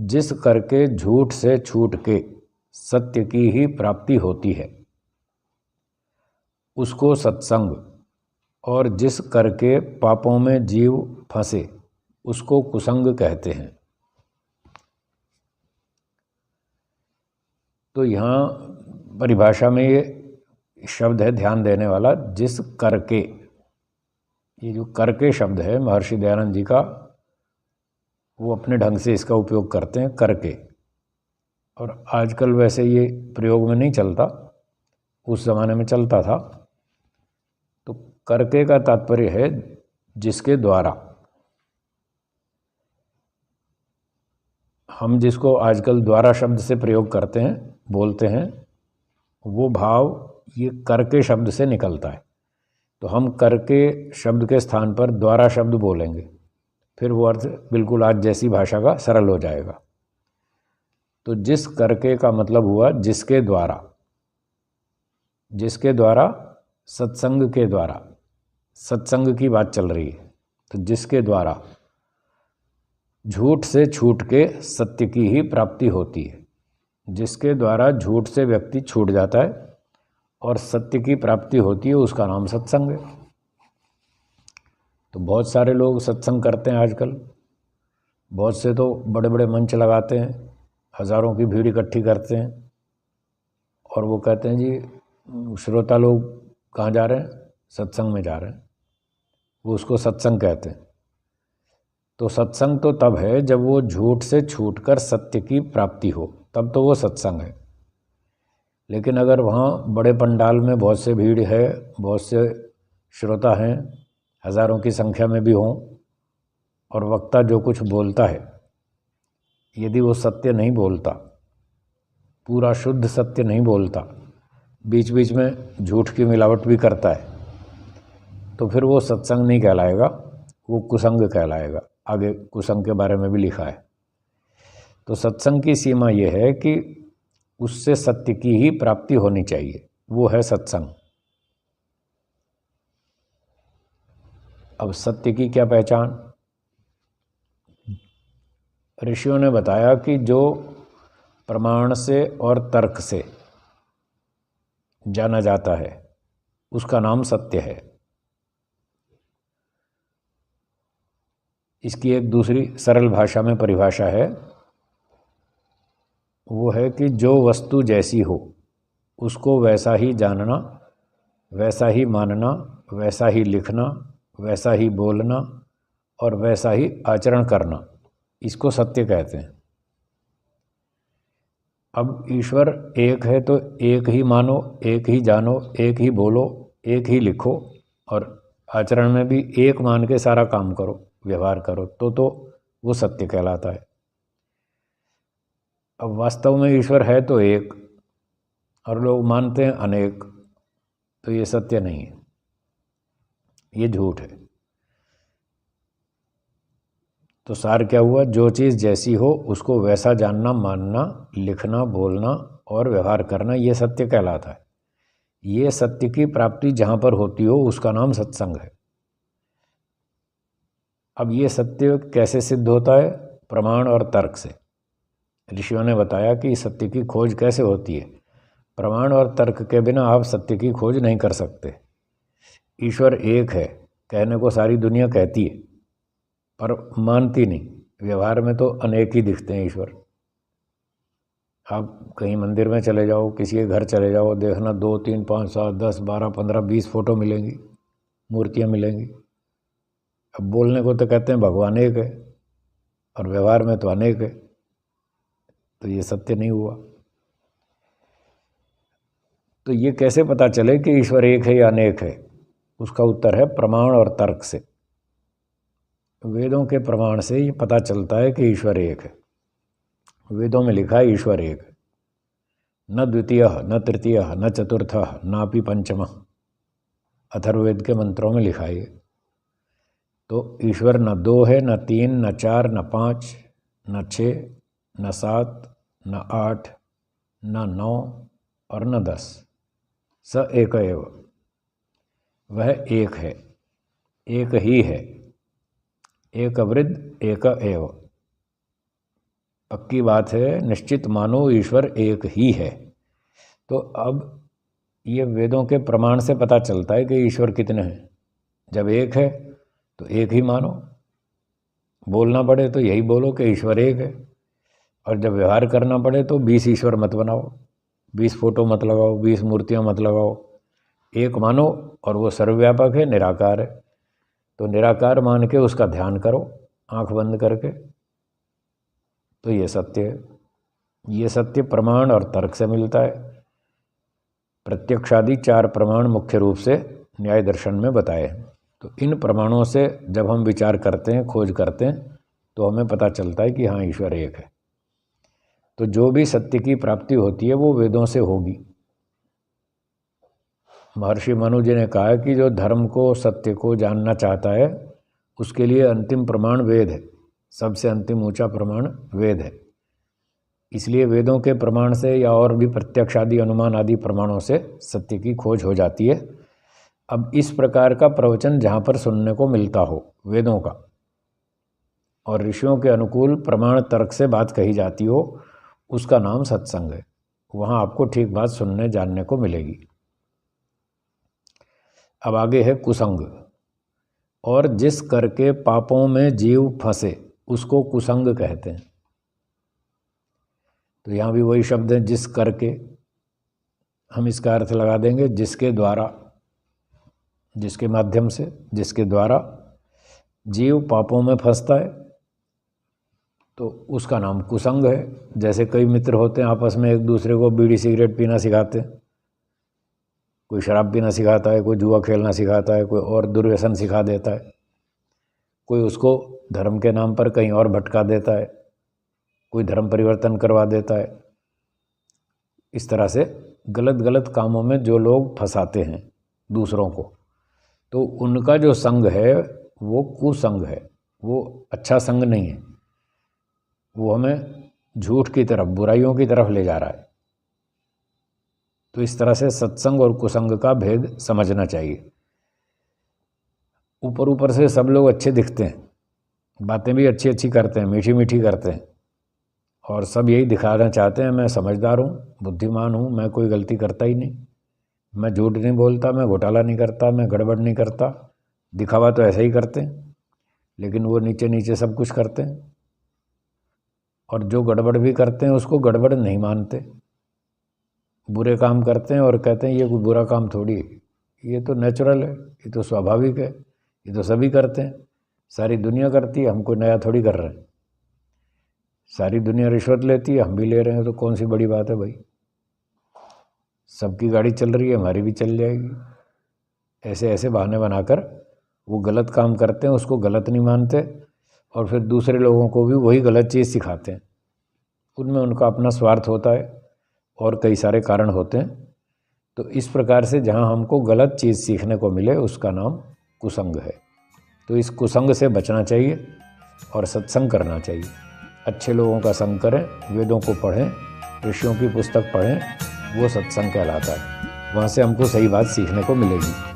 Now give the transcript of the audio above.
जिस करके झूठ से छूट के सत्य की ही प्राप्ति होती है उसको सत्संग, और जिस करके पापों में जीव फंसे उसको कुसंग कहते हैं। तो यहाँ परिभाषा में ये शब्द है ध्यान देने वाला, जिस करके। ये जो करके शब्द है महर्षि दयानंद जी का, वो अपने ढंग से इसका उपयोग करते हैं करके, और आजकल वैसे ये प्रयोग में नहीं चलता, उस ज़माने में चलता था। तो करके का तात्पर्य है जिसके द्वारा। हम जिसको आजकल द्वारा शब्द से प्रयोग करते हैं, बोलते हैं, वो भाव ये करके शब्द से निकलता है। तो हम करके शब्द के स्थान पर द्वारा शब्द बोलेंगे, फिर वो अर्थ बिल्कुल आज जैसी भाषा का सरल हो जाएगा। तो जिस करके का मतलब हुआ जिसके द्वारा, जिसके द्वारा सत्संग के द्वारा, सत्संग की बात चल रही है। तो जिसके द्वारा झूठ से छूट के सत्य की ही प्राप्ति होती है। जिसके द्वारा झूठ से व्यक्ति छूट जाता है और सत्य की प्राप्ति होती है, उसका नाम सत्संग है। तो बहुत सारे लोग सत्संग करते हैं आजकल, बहुत से तो बड़े बड़े मंच लगाते हैं, हज़ारों की भीड़ इकट्ठी करते हैं, और वो कहते हैं जी श्रोता लोग कहाँ जा रहे हैं, सत्संग में जा रहे हैं। वो उसको सत्संग कहते हैं। तो सत्संग तो तब है जब वो झूठ से छूटकर सत्य की प्राप्ति हो, तब तो वो सत्संग है। लेकिन अगर वहाँ बड़े पंडाल में बहुत से भीड़ है, बहुत से श्रोता हैं, हज़ारों की संख्या में भी हों, और वक्ता जो कुछ बोलता है, यदि वो सत्य नहीं बोलता, पूरा शुद्ध सत्य नहीं बोलता, बीच बीच में झूठ की मिलावट भी करता है, तो फिर वो सत्संग नहीं कहलाएगा, वो कुसंग कहलाएगा। आगे कुसंग के बारे में भी लिखा है। तो सत्संग की सीमा ये है कि उससे सत्य की ही प्राप्ति होनी चाहिए, वो है सत्संग। अब सत्य की क्या पहचान? ऋषियों ने बताया कि जो प्रमाण से और तर्क से जाना जाता है उसका नाम सत्य है। इसकी एक दूसरी सरल भाषा में परिभाषा है, वो है कि जो वस्तु जैसी हो उसको वैसा ही जानना, वैसा ही मानना, वैसा ही लिखना, वैसा ही बोलना और वैसा ही आचरण करना, इसको सत्य कहते हैं। अब ईश्वर एक है तो एक ही मानो, एक ही जानो, एक ही बोलो, एक ही लिखो, और आचरण में भी एक मान के सारा काम करो, व्यवहार करो, तो वो सत्य कहलाता है। अब वास्तव में ईश्वर है तो एक, और लोग मानते हैं अनेक, तो ये सत्य नहीं है, ये झूठ है। तो सार क्या हुआ? जो चीज़ जैसी हो उसको वैसा जानना, मानना, लिखना, बोलना और व्यवहार करना, ये सत्य कहलाता है। ये सत्य की प्राप्ति जहाँ पर होती हो उसका नाम सत्संग है। अब ये सत्य कैसे सिद्ध होता है? प्रमाण और तर्क से। ऋषियों ने बताया कि सत्य की खोज कैसे होती है। प्रमाण और तर्क के बिना आप सत्य की खोज नहीं कर सकते। ईश्वर एक है कहने को सारी दुनिया कहती है, पर मानती नहीं। व्यवहार में तो अनेक ही दिखते हैं ईश्वर। आप कहीं मंदिर में चले जाओ, किसी के घर चले जाओ, देखना 2, 3, 5, 7, 10, 12, 15, 20 फोटो मिलेंगी, मूर्तियाँ मिलेंगी। अब बोलने को तो कहते हैं भगवान एक है, और व्यवहार में तो अनेक है, तो ये सत्य नहीं हुआ। तो ये कैसे पता चले कि ईश्वर एक है या अनेक है? उसका उत्तर है प्रमाण और तर्क से। वेदों के प्रमाण से ये पता चलता है कि ईश्वर एक है। वेदों में लिखा है ईश्वर एक है, न द्वितीय, न तृतीय, न चतुर्थ, नापि पंचम। अथर्ववेद के मंत्रों में लिखा है। तो ईश्वर न 2 है, न 3, न 4, न 5, न 6, न 7, न 8, न 9 और न 10। स एक एव, वह एक है, एक ही है, एक वृद्ध एक एव। पक्की बात है, निश्चित मानो ईश्वर एक ही है। तो अब ये वेदों के प्रमाण से पता चलता है कि ईश्वर कितने हैं। जब एक है तो एक ही मानो, बोलना पड़े तो यही बोलो कि ईश्वर एक है। और जब व्यवहार करना पड़े तो 20 ईश्वर मत बनाओ, 20 फोटो मत लगाओ, 20 मूर्तियाँ मत लगाओ, एक मानो। और वो सर्वव्यापक है, निराकार है। तो निराकार मान के उसका ध्यान करो आंख बंद करके, तो ये सत्य है। ये सत्य प्रमाण और तर्क से मिलता है। प्रत्यक्षादि 4 प्रमाण मुख्य रूप से न्याय दर्शन में बताए हैं। तो इन प्रमाणों से जब हम विचार करते हैं, खोज करते हैं, तो हमें पता चलता है कि हाँ, ईश्वर एक है। तो जो भी सत्य की प्राप्ति होती है वो वेदों से होगी। महर्षि मनु जी ने कहा कि जो धर्म को, सत्य को जानना चाहता है उसके लिए अंतिम प्रमाण वेद है। सबसे अंतिम ऊंचा प्रमाण वेद है। इसलिए वेदों के प्रमाण से या और भी प्रत्यक्ष आदि, अनुमान आदि प्रमाणों से सत्य की खोज हो जाती है। अब इस प्रकार का प्रवचन जहाँ पर सुनने को मिलता हो वेदों का, और ऋषियों के अनुकूल प्रमाण तर्क से बात कही जाती हो, उसका नाम सत्संग है। वहाँ आपको ठीक बात सुनने जानने को मिलेगी। अब आगे है कुसंग। और जिस करके पापों में जीव फंसे उसको कुसंग कहते हैं। तो यहाँ भी वही शब्द है, जिस करके। हम इसका अर्थ लगा देंगे जिसके द्वारा, जिसके माध्यम से, जिसके द्वारा जीव पापों में फंसता है तो उसका नाम कुसंग है। जैसे कई मित्र होते हैं आपस में एक दूसरे को बीड़ी सिगरेट पीना सिखाते हैं, कोई शराब पीना सिखाता है, कोई जुआ खेलना सिखाता है, कोई और दुर्व्यसन सिखा देता है, कोई उसको धर्म के नाम पर कहीं और भटका देता है, कोई धर्म परिवर्तन करवा देता है। इस तरह से गलत गलत कामों में जो लोग फंसाते हैं दूसरों को, तो उनका जो संग है वो कुसंग है। वो अच्छा संग नहीं है, वो हमें झूठ की तरफ, बुराइयों की तरफ ले जा रहा है। तो इस तरह से सत्संग और कुसंग का भेद समझना चाहिए। ऊपर ऊपर से सब लोग अच्छे दिखते हैं, बातें भी अच्छी अच्छी करते हैं, मीठी मीठी करते हैं, और सब यही दिखाना चाहते हैं मैं समझदार हूँ, बुद्धिमान हूँ, मैं कोई गलती करता ही नहीं, मैं झूठ नहीं बोलता, मैं घोटाला नहीं करता, मैं गड़बड़ नहीं करता। दिखावा तो ऐसे ही करते हैं, लेकिन वो नीचे नीचे सब कुछ करते हैं। और जो गड़बड़ भी करते हैं उसको गड़बड़ नहीं मानते। बुरे काम करते हैं और कहते हैं ये कोई बुरा काम थोड़ी है, ये तो नेचुरल है, ये तो स्वाभाविक है, ये तो सभी करते हैं, सारी दुनिया करती है, हम कोई नया थोड़ी कर रहे हैं। सारी दुनिया रिश्वत लेती है, हम भी ले रहे हैं, तो कौन सी बड़ी बात है भाई। सबकी गाड़ी चल रही है, हमारी भी चल जाएगी। ऐसे ऐसे बहाने बनाकर वो गलत काम करते हैं, उसको गलत नहीं मानते, और फिर दूसरे लोगों को भी वही गलत चीज़ सिखाते हैं। उनमें उनका अपना स्वार्थ होता है और कई सारे कारण होते हैं। तो इस प्रकार से जहाँ हमको गलत चीज़ सीखने को मिले उसका नाम कुसंग है। तो इस कुसंग से बचना चाहिए और सत्संग करना चाहिए। अच्छे लोगों का संग करें, वेदों को पढ़ें, ऋषियों की पुस्तक पढ़ें, वो सत्संग कहलाता है। वहाँ से हमको सही बात सीखने को मिलेगी।